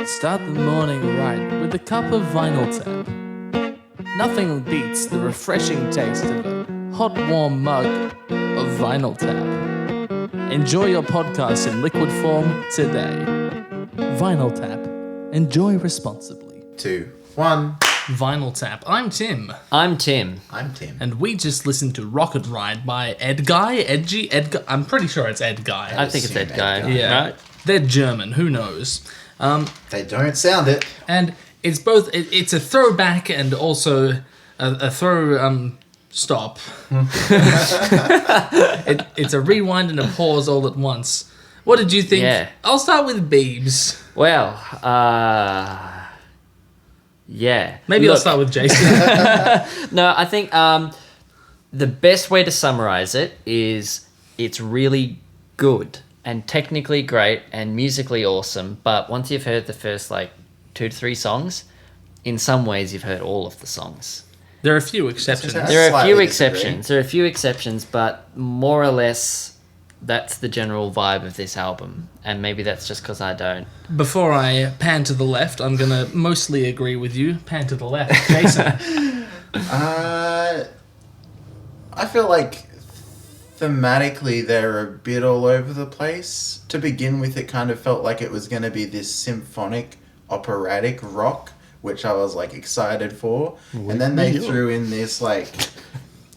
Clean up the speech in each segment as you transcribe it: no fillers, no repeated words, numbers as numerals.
Start the morning right with a cup of Vinyl Tap. Nothing beats the refreshing taste of a hot, warm mug of Vinyl Tap. Enjoy your podcast in liquid form today. Vinyl Tap. Enjoy responsibly. 2, 1. Vinyl Tap. I'm Tim. I'm Tim. I'm Tim. And we just listened to Rocket Ride by Edguy. I'm pretty sure it's Edguy. I think it's Edguy. Yeah. Right? They're German. Who knows? They don't sound it. And it's both. It's a throwback and also a throw. Stop. It's a rewind and a pause all at once. What did you think? Yeah. I'll start with Beebs. Well, yeah. Maybe I'll start with Jason. No, I think the best way to summarize it is it's really good and technically great and musically awesome, but once you've heard the first 2 to 3 songs, in some ways you've heard all of the songs. There are a few exceptions. There are a few exceptions. There are a few exceptions, but more or less that's the general vibe of this album, and maybe that's just because I don't. Before I pan to the left, I'm going to mostly agree with you. Pan to the left. Jason. I feel like thematically they're a bit all over the place. To begin with, it kind of felt like it was going to be this symphonic, operatic rock, which I was excited for. And then they threw in this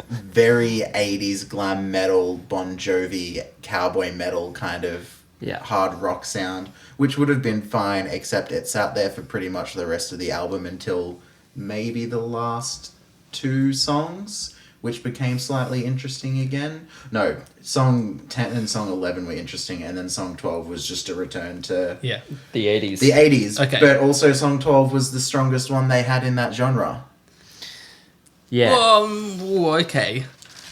very 80s glam metal, Bon Jovi, cowboy metal kind of hard rock sound, which would have been fine, except it sat there for pretty much the rest of the album until maybe the last 2 songs, which became slightly interesting again. No, song 10 and song 11 were interesting, and then song 12 was just a return to Yeah. The 80s. the 80s. Okay. But also song 12 was the strongest one they had in that genre. Yeah. Okay.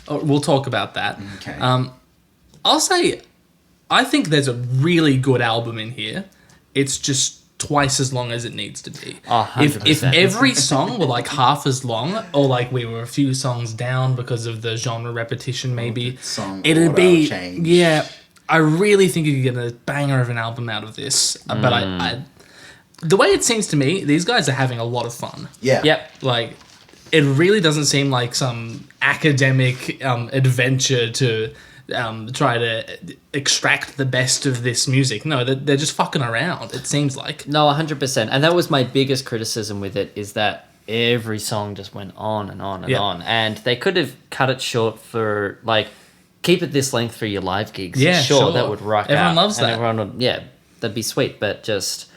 We'll talk about that. Okay. I'll say, I think there's a really good album in here. It's just twice as long as it needs to be. Oh, 100%. If every song were half as long, or we were a few songs down because of the genre repetition, maybe Song it'd order be change. Yeah. I really think you could get a banger of an album out of this. But I the way it seems to me, these guys are having a lot of fun. Yeah. Yep. It really doesn't seem like some academic adventure to try to extract the best of this music. No, they're just fucking around, it seems like. No, 100%. And that was my biggest criticism with it, is that every song just went on and on and on. And they could have cut it short for, keep it this length for your live gigs. Yeah, sure. That would rock Everyone out. loves and that. Everyone would, that'd be sweet. But just,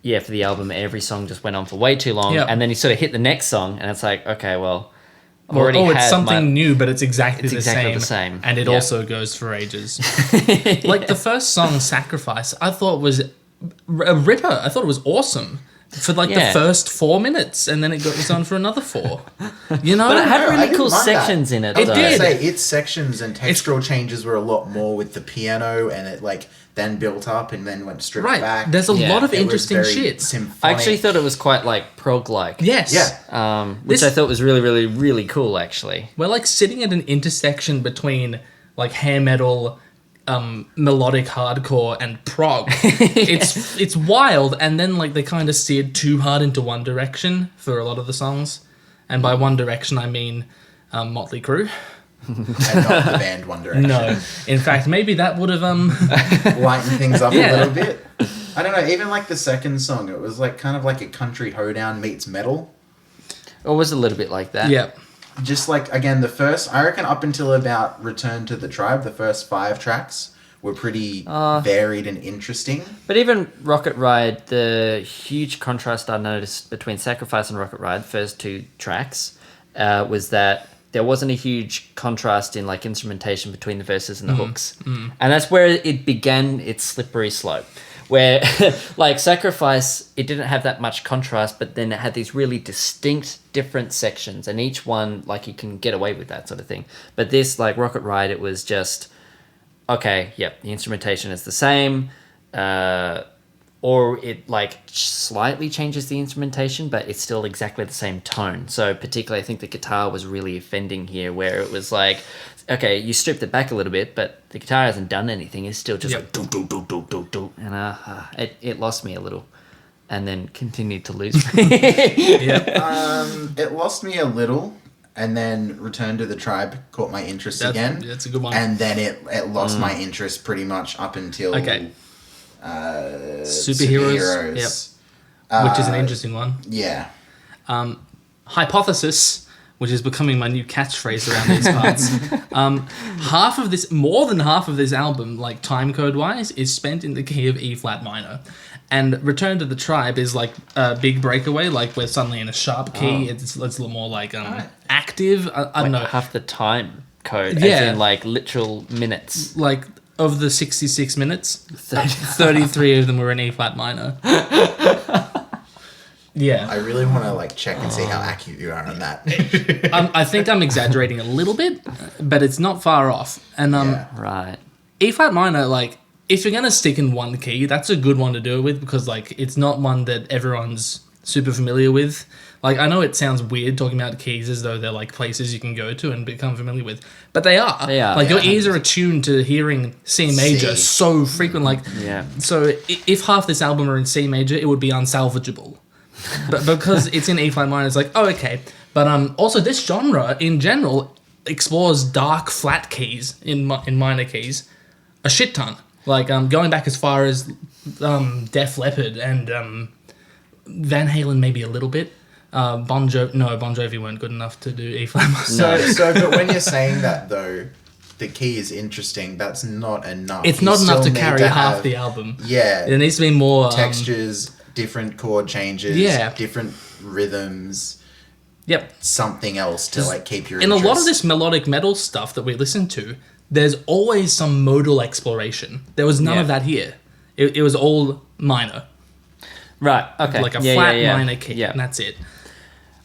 for the album, every song just went on for way too long. Yep. And then you sort of hit the next song, and it's okay, well, I've already it's something new, but it's exactly the same. And it also goes for ages. The first song, Sacrifice, I thought was a ripper. I thought it was awesome for the first 4 minutes, and then it goes on for another 4. You know? But it had I really didn't cool mind that. sections in it, It though. did. I'd say its sections and textural changes were a lot more with the piano, and it then built up and then went stripped Right. back. There's a lot of It was interesting very shit. symphonic. I actually thought it was quite prog-like. Yes. Yeah. Which I thought was really, really, really cool, actually. We're sitting at an intersection between hair metal, melodic hardcore, and prog. It's wild, and then they kind of steered too hard into one direction for a lot of the songs, and by one direction I mean Motley Crue. and not the band One Direction. No, in fact, maybe that would have Lighten things up Yeah. a little bit. I don't know, even the second song, it was kind of like a country hoedown meets metal. It was a little bit like that. yeah. Just again, the first, I reckon up until about Return to the Tribe, the first 5 tracks were pretty varied and interesting. But even Rocket Ride, the huge contrast I noticed between Sacrifice and Rocket Ride, the first 2 tracks, was that there wasn't a huge contrast in instrumentation between the verses and the hooks. And that's where it began its slippery slope. Where Sacrifice, it didn't have that much contrast, but then it had these really distinct different sections, and each one you can get away with that sort of thing. But this Rocket Ride, it was just okay, yep, the instrumentation is the same, or it slightly changes the instrumentation, but it's still exactly the same tone. So particularly I think the guitar was really offending here, where it was okay, you stripped it back a little bit, but the guitar hasn't done anything. It's still just Yep. do do do do do do, and it lost me a little. and then continued to lose me. It lost me a little, and then Return to the Tribe caught my interest again. That's a good one. And then it lost my interest pretty much up until Superheroes. Yep. Which is an interesting one. Yeah. Hypothesis, which is becoming my new catchphrase around these parts. More than half of this album, like time code wise, is spent in the key of E flat minor. And Return to the Tribe is like a big breakaway, like we're suddenly in a sharp key. It's a little more like active. I don't know. Half the time code, Yeah. as in like literal minutes. Like of the 66 minutes, 33 of them were in E flat minor. Yeah. I really want to like check and see how accurate you are on that. I think I'm exaggerating a little bit, but it's not far off. And Right. E flat minor, like, if you're gonna stick in one key, that's a good one to do it with because like it's not one that everyone's super familiar with. Like, I know it sounds weird talking about keys as though they're like places you can go to and become familiar with, but they are. They are. Like your ears are attuned to hearing C major so frequent. Like, So if half this album are in C major, it would be unsalvageable. But because it's in E flat minor, it's like, oh, okay. But also this genre in general explores dark flat keys in minor keys a shit ton. Like going back as far as Def Leppard and Van Halen maybe a little bit. Bon Jovi weren't good enough to do E flat minor. But when you're saying that though, the key is interesting. That's not enough. It's not enough to carry half the album. Yeah, there needs to be more textures, different chord changes, different rhythms. Yep, something else to like keep your in interest. a lot of this melodic metal stuff that we listen to. There's always some modal exploration. There was none of that here. It was all minor. Right. Okay. Like a flat minor key, and that's it.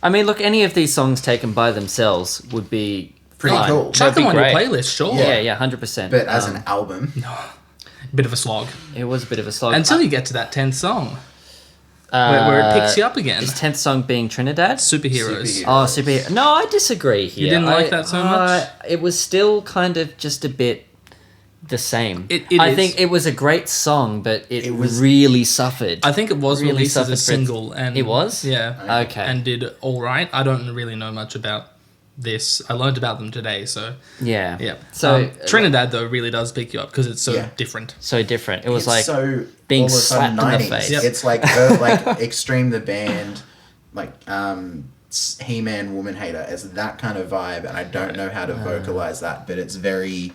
I mean, look, any of these songs taken by themselves would be pretty cool. Chuck them on your playlist, sure. Yeah, 100%. But as an album, bit of a slog. It was a bit of a slog until you get to that 10th song, where it picks you up again. Is 10th song being Trinidad? Superheroes. Oh, Superheroes. No, I disagree here. You didn't like that so much? It was still kind of just a bit the same. I think it was a great song, but it really suffered. I think it was really released as a single. And it was? Yeah. Okay. And did all right. I don't really know much about this. I learned about them today, so... Yeah. So Trinidad, though, really does pick you up because it's so different. So different. It was it's like so being slapped in the face. Yep. It's like Extreme the band, like He-Man Woman Hater. It's that kind of vibe, and I don't know how to vocalize that, but it's very...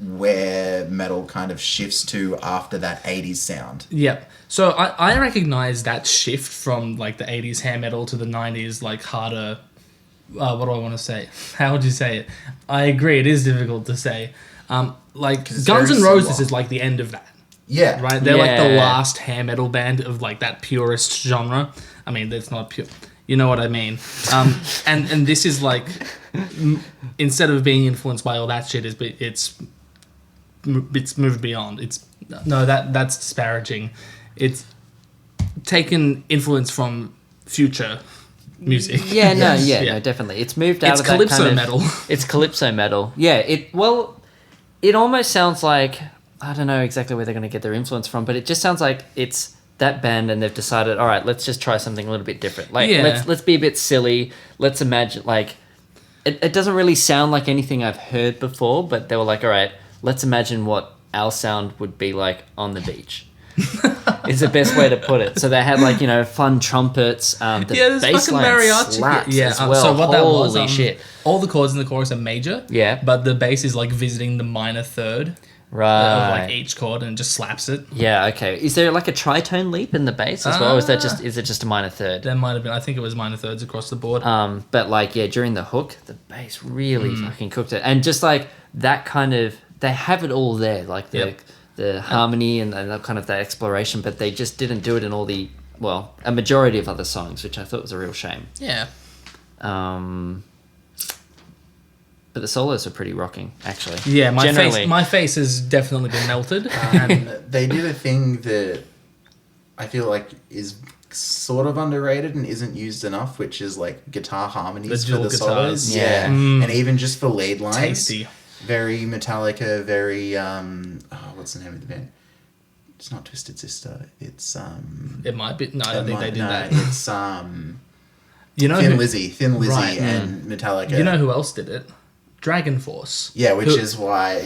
where metal kind of shifts to after that 80s sound. Yep. So I recognize that shift from like the 80s hair metal to the 90s like harder... what do I want to say? How would you say it? I agree, it is difficult to say. Like Guns N' Roses is like the end of that. Yeah. Right? They're like the last hair metal band of like that purist genre. I mean, that's not pure... You know what I mean? And this is like... instead of being influenced by all that shit, it's moved beyond. That's disparaging. It's taken influence from Future music. No, definitely. It's moved out of that Calypso kind of... metal. It's Calypso metal. Yeah, it almost sounds like... I don't know exactly where they're going to get their influence from, but it just sounds like it's that band and they've decided, all right, let's just try something a little bit different. Like, let's be a bit silly. Let's imagine, like... It doesn't really sound like anything I've heard before, but they were like, all right, let's imagine what our sound would be like on the beach. Is the best way to put it. So they had like, fun trumpets. The bass line slaps as well. So what that was, holy shit. All the chords in the chorus are major. Yeah. But the bass is like visiting the minor third. Right. Of like each chord and just slaps it. Yeah, okay. Is there like a tritone leap in the bass as well? Or is it just a minor third? There might have been. I think it was minor thirds across the board. But like, during the hook, the bass really fucking cooked it. And just like that kind of, they have it all there, like the harmony and kind of that exploration, but they just didn't do it in all the, a majority of other songs, which I thought was a real shame. Yeah. But the solos are pretty rocking, actually. Yeah, my face has definitely been melted. And they did a thing that I feel like is sort of underrated and isn't used enough, which is like guitar harmonies for the solos. Yeah. And even just for lead lines. Tasty. Very Metallica, very what's the name of the band? It's not Twisted Sister. It's It might be. No, I don't think they did that. It's You know Thin who, Lizzy Right. and Metallica. You know who else did it? Dragon Force. Yeah, which is why.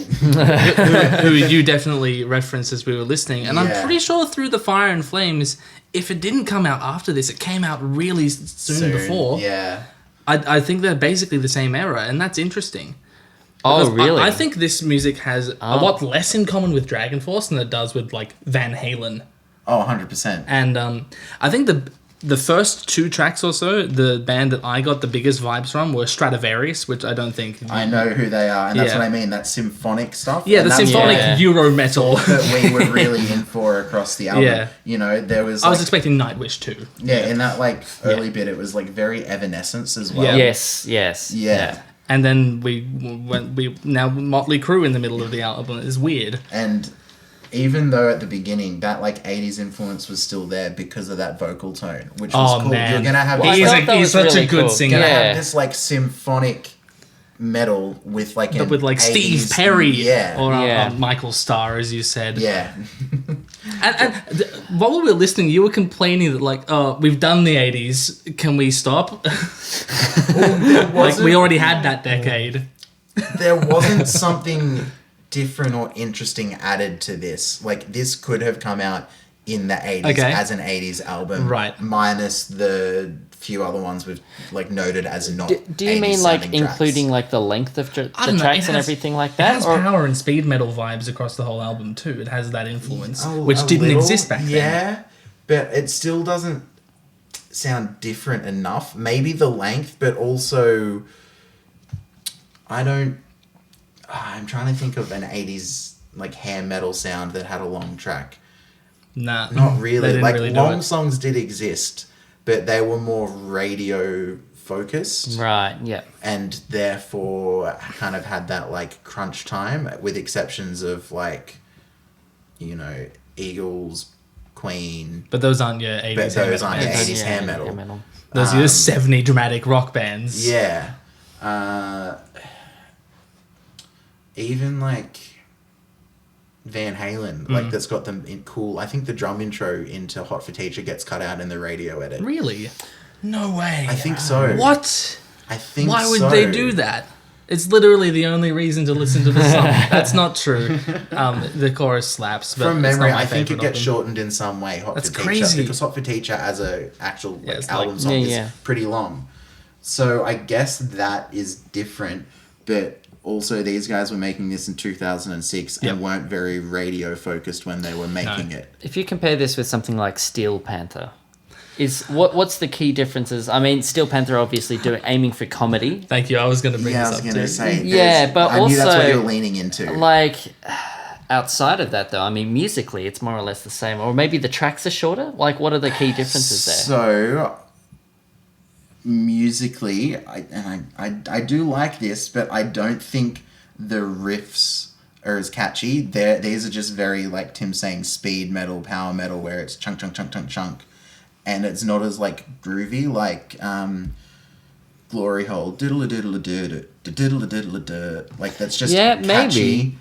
who you definitely referenced as we were listening. And I'm Yeah. pretty sure Through the Fire and Flames, if it didn't come out after this, it came out really soon before. Yeah. I think they're basically the same era, and that's interesting. Oh, Because really? I think this music has a lot less in common with Dragon Force than it does with, like, Van Halen. Oh, 100%. And I think the first 2 tracks or so, the band that I got the biggest vibes from were Stradivarius, which I don't think... I know who they are, and that's Yeah. what I mean. That symphonic stuff. Yeah, and the that's symphonic Yeah. Euro metal. that we were really in for across the album. Yeah. You know, there was. I was like- expecting Nightwish too. Yeah, in that like early bit, it was like very Evanescence as well. Yeah. Yes. Yeah. And then we now Motley Crue in the middle of the album is weird. And even though at the beginning that like 80s influence was still there because of that vocal tone, which was Oh cool. man, You're gonna have Well, I he's, thought that he's was such really a good cool. singer. gonna Yeah. have this like symphonic metal with like an With like Steve 80s Perry Yeah. or Yeah. Michael Starr, as you said. yeah. While we were listening, you were complaining that like, oh, we've done the 80s. Can we stop? Like we already had that decade. There wasn't something different or interesting added to this. Like this could have come out in the 80s Okay. as an 80s album, Right. minus the few other ones we've like noted as not. Do you 80s mean like sounding tracks. including like the length of the I don't know, tracks it and has- everything like It that? has Or power and speed metal vibes across the whole album too. It has that influence, Oh, which a didn't little, exist back then. Yeah, but it still doesn't sound different enough. Maybe the length, but also I don't. I'm trying to think of an 80s like hair metal sound that had a long track. Nah, Not they really. didn't Like really do long it. songs did exist, but they were more radio focused right, yeah. and therefore kind of had that like crunch time, with exceptions of like, you know, Eagles, Queen. But those aren't your 80s. But hair those metal aren't your bands. 80s hair metal. Those are your 70 dramatic rock bands. Yeah. Even like Van Halen, like that's got them in cool. I think the drum intro into Hot for Teacher gets cut out in the radio edit. Really? No way. I think so. What? I think Why would so. they do that? It's literally the only reason to listen to the song. That's not true. The chorus slaps, but From it's memory, not my I think it favorite of gets them. shortened in some way. Hot That's for crazy. Teacher, because Hot for Teacher as a actual like, it's album like- song Yeah. is pretty long. So I guess that is different, but also these guys were making this in 2006 Yep. and weren't very radio focused when they were making it. If you compare this with something like Steel Panther, what's the key differences? I mean, Steel Panther obviously aiming for comedy. Thank you. I was going to bring Yeah, I this was up gonna too. say. Yeah, but I knew that's what also, you were leaning into. Like, outside of that though, I mean, musically it's more or less the same. Or maybe the tracks are shorter? Like, what are the key differences there? So musically, I do like this, but I don't think the riffs are as catchy. These are just very, like Tim saying, speed metal, power metal, where it's chunk, chunk, chunk, chunk, chunk. And it's not as, like, groovy, like Glory Hole. Diddle-a-diddle-a-diddle-a-diddle-a-diddle-a-diddle. Like, that's just Yeah, maybe. catchy.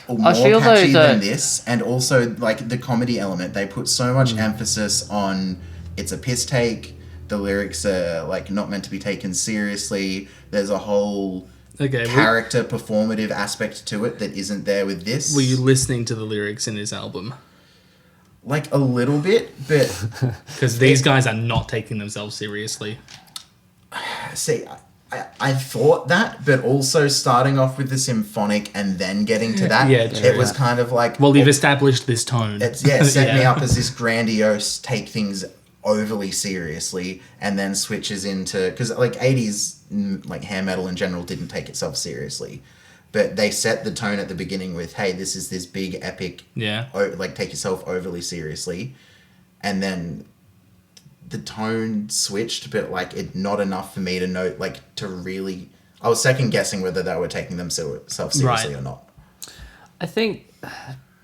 Or more I feel though catchy than that- this. And also, like, the comedy element. They put so much emphasis on it's a piss take. The lyrics are, like, not meant to be taken seriously. There's a whole Okay, character performative aspect to it that isn't there with this. were you listening to the lyrics in this album? Like, a little bit, but... Because these guys are not taking themselves seriously. See, I thought that, but also starting off with the symphonic and then getting to that, Yeah, true. it was kind of like... Well, you've established this tone. It's set me up as this grandiose, take things overly seriously, and then switches into... Because, like, 80s, like, hair metal in general didn't take itself seriously. But they set the tone at the beginning with, hey, this is this big, epic... Yeah. Like, take yourself overly seriously. And then the tone switched, but, like, it not enough for me to know, like, to really... I was second-guessing whether they were taking themselves seriously Right. or not. I think,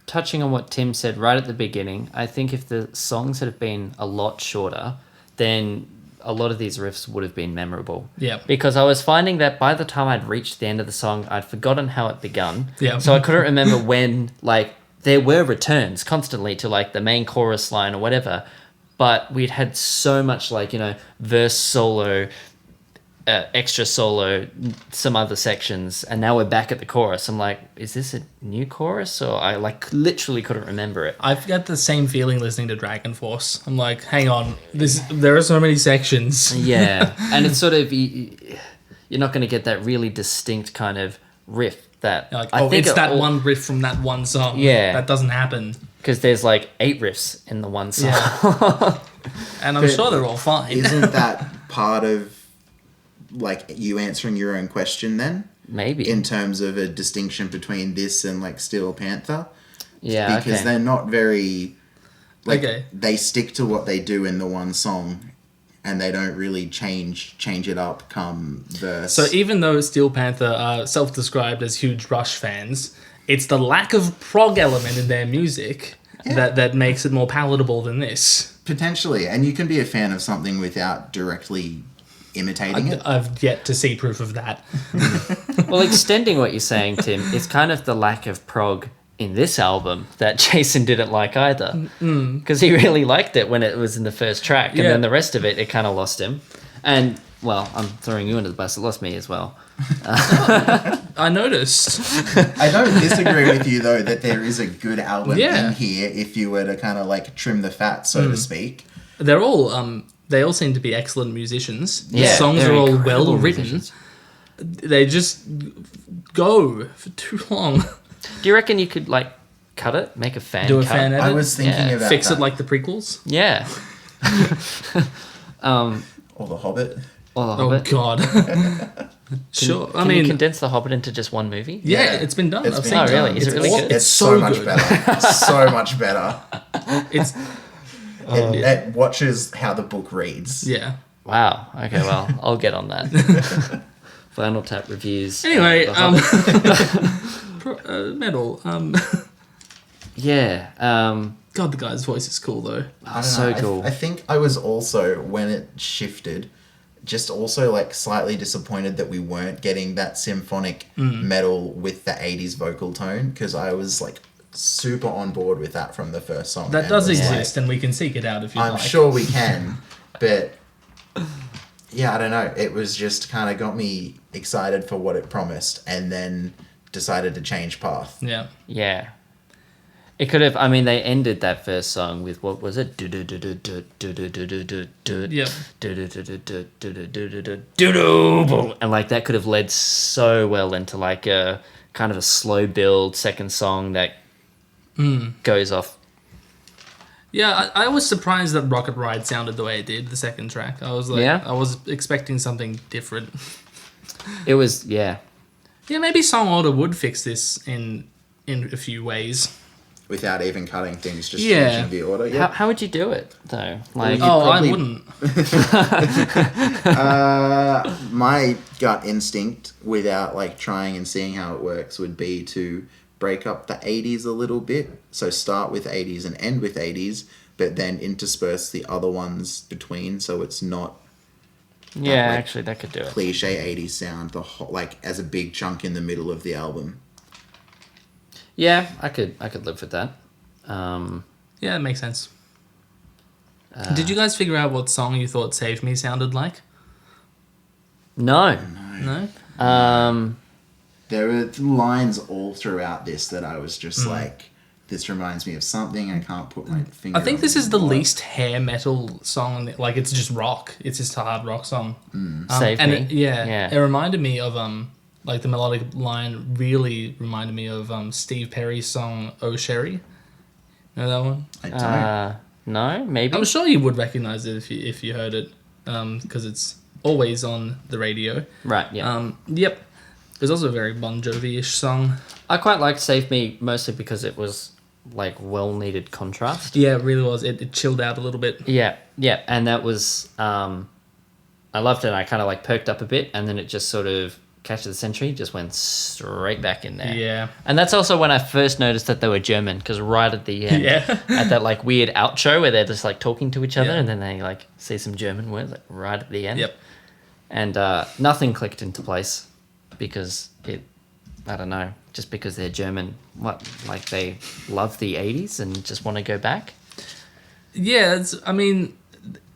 touching on what Tim said right at the beginning, I think if the songs had been a lot shorter, then a lot of these riffs would have been memorable. Yeah. Because I was finding that by the time I'd reached the end of the song, I'd forgotten how it begun. Yeah. So I couldn't remember when, like, there were returns constantly to like the main chorus line or whatever, but we'd had so much like, you know, verse solo, extra solo, some other sections, and now we're back at the chorus. I'm like, is this a new chorus? Or I like literally couldn't remember it. I've got the same feeling listening to Dragon Force. I'm like, hang on, there are so many sections. Yeah, and it's sort of, you're not going to get that really distinct kind of riff that Like, I think it's that one riff from that one song. Yeah. That doesn't happen. because there's like 8 riffs in the one song. Yeah. And I'm But sure they're all fine. Isn't that part of like you answering your own question then? Maybe. In terms of a distinction between this and like Steel Panther? Yeah, Because okay. they're not very like Okay. they stick to what they do in the one song and they don't really change it up come verse. So even though Steel Panther are self-described as huge Rush fans, it's the lack of prog element in their music that makes it more palatable than this. Potentially, and you can be a fan of something without directly imitating it. I've yet to see proof of that. Well, extending what you're saying, Tim, it's kind of the lack of prog in this album that Jason didn't like either. Because he really liked it when it was in the first track, and Yeah. then the rest of it kind of lost him. And, well, I'm throwing you under the bus, it lost me as well. I noticed. I don't disagree with you though that there is a good album Yeah. in here if you were to kind of like trim the fat, so to speak. They're all they all seem to be excellent musicians. The Yeah, songs they're are all incredible well written. musicians. They just go for too long. Do you reckon you could, like, cut it? Make a fan Do a cut? fan edit. I was thinking Yeah. about Fix that. it like the prequels. Yeah. Or The Hobbit. Or The Oh Hobbit. God. Sure. Can I mean, you condense The Hobbit into just one movie? yeah, it's been done. It's I've been seen Oh, it. really? Is it really good? It's so much good. better. So much better. It's It watches how the book reads. yeah. Wow. Okay, well, I'll get on that. Final Tap reviews. Anyway, The Hobbit. metal. Yeah. God, the guy's voice is cool though. I don't So know. cool. I think I was also, when it shifted, just also like slightly disappointed that we weren't getting that symphonic metal with the 80s vocal tone, because I was like super on board with that from the first song. That and does was exist, and we can seek it out if you I'm like. sure we can, but yeah, I don't know. It was just kind of got me excited for what it promised, and then decided to change path. Yeah. Yeah. It could have, I mean, they ended that first song with, what was it? Yep. And like that could have led so well into like a kind of a slow build second song that goes off. Yeah, I was surprised that Rocket Ride sounded the way it did, the second track. I was like, Yeah? I was expecting something different. It was, yeah. Yeah, maybe song order would fix this in a few ways. Without even cutting things, just Yeah. changing the order. How would you do it though? Like, Oh, probably- I wouldn't. My gut instinct, without like trying and seeing how it works, would be to break up the 80s a little bit. So start with 80s and end with 80s, but then intersperse the other ones between, so it's not yeah, like actually that could do it. cliche 80s sound, like as a big chunk in the middle of the album. Yeah, I could live with that. Um, Yeah, that makes sense. Did you guys figure out what song you thought Save Me sounded like? no. No? There were lines all throughout this that I was just like, this reminds me of something. I can't put my finger I think on this is the what. least hair metal song. Like, it's just rock. It's just a hard rock song. Save and Me. It, yeah, it reminded me of like the melodic line really reminded me of Steve Perry's song "Oh Sherry." Know that one? I don't. No, maybe. I'm sure you would recognize it if you heard it, because it's always on the radio. Right, yeah. Yep. There's also a very Bon Jovi-ish song. I quite liked Save Me mostly because it was like well-needed contrast. Yeah, it really was. It chilled out a little bit. Yeah, and that was I loved it. I kind of like perked up a bit, and then it just sort of Catch of the Century just went straight back in there. Yeah. And that's also when I first noticed that they were German, because right at the end, Yeah. at that like weird outro where they're just like talking to each other, Yeah. and then they like say some German words like right at the end. Yep. And nothing clicked into place because I don't know, just because they're German. What, like they love the 80s and just want to go back? Yeah, I mean,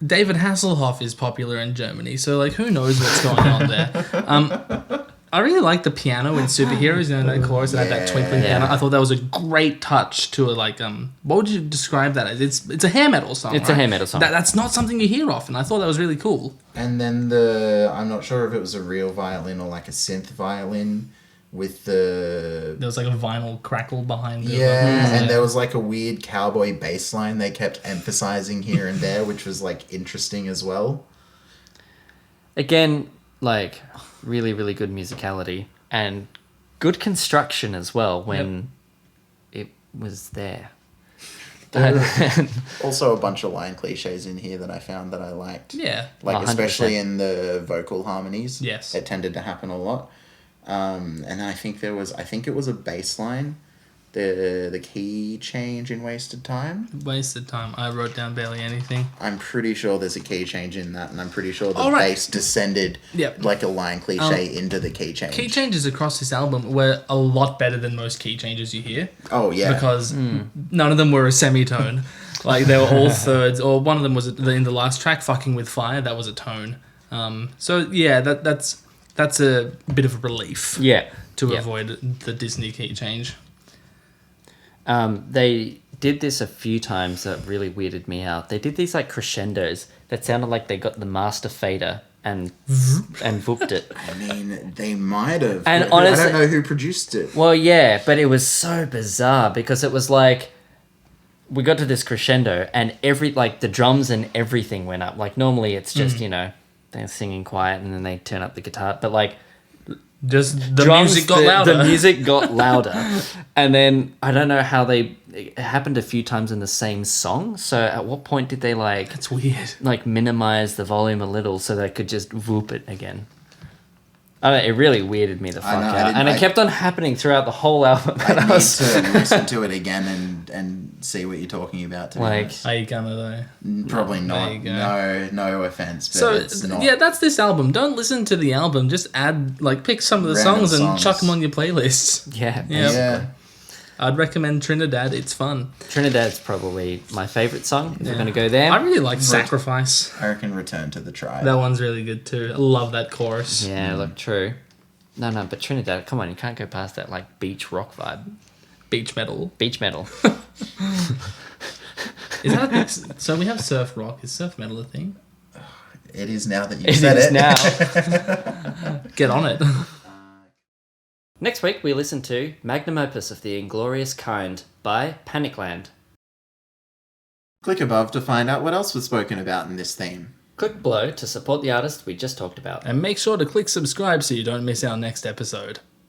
David Hasselhoff is popular in Germany, so like who knows what's going on there. I really like the piano in Superheroes, you know, that chorus that had that twinkling piano. I thought that was a great touch to what would you describe that as? It's a hair metal song. It's a hair metal song. That's not something you hear often. I thought that was really cool. And then I'm not sure if it was a real violin or like a synth violin with There was like a vinyl crackle behind it. and there was like a weird cowboy bass line they kept emphasizing here and there, which was like interesting as well. Again, like really, really good musicality and good construction as well when it was there. Also a bunch of line cliches in here that I found that I liked. Yeah. Like 100%. especially in the vocal harmonies. Yes. It tended to happen a lot. And I think it was a bass line. The key change in Wasted Time. Wasted Time. I wrote down barely anything. I'm pretty sure there's a key change in that, and I'm pretty sure the right. bass descended like a line cliche into the key change. Key changes across this album were a lot better than most key changes you hear. Oh, yeah. Because none of them were a semitone. Like, they were all thirds. Or one of them was in the last track, Fucking With Fire. That was a tone. So, yeah, that's a bit of a relief. Yeah. To avoid the Disney key change. They did this a few times that really weirded me out. They did these like crescendos that sounded like they got the master fader and whooped it. I mean, they might have. And but honestly, I don't know who produced it. Well, yeah, but it was so bizarre because it was like we got to this crescendo and the drums and everything went up. Like normally it's just, they're singing quiet and then they turn up the guitar. But like just the music got louder. The music got louder. And then I don't know how it happened a few times in the same song. So at what point did they That's weird. Like minimize the volume a little so they could just whoop it again? I don't know, it really weirded me the fuck out. And it kept on happening throughout the whole album. I need to listen to it again and see what you're talking about. To be honest. Are you gonna though? Probably not. There you go. No offense, but So it's not. yeah, that's this album. Don't listen to the album. Just pick some of the Random songs and songs. chuck them on your playlists. Yeah, Yeah. I'd recommend Trinidad. It's fun. Trinidad's probably my favourite song. If we're going to go there. I really like Sacrifice. I reckon Return to the Tribe. That one's really good too. I love that chorus. Yeah, look, true. No, but Trinidad, come on, you can't go past that beach rock vibe. Beach metal. Beach metal. Is that a thing? So we have surf rock. Is surf metal a thing? It is now that you It said is it. now. Get on it. Next week, we listen to Magnum Opus of the Inglorious Kind by Panicland. Click above to find out what else was spoken about in this theme. Click below to support the artist we just talked about. And make sure to click subscribe so you don't miss our next episode.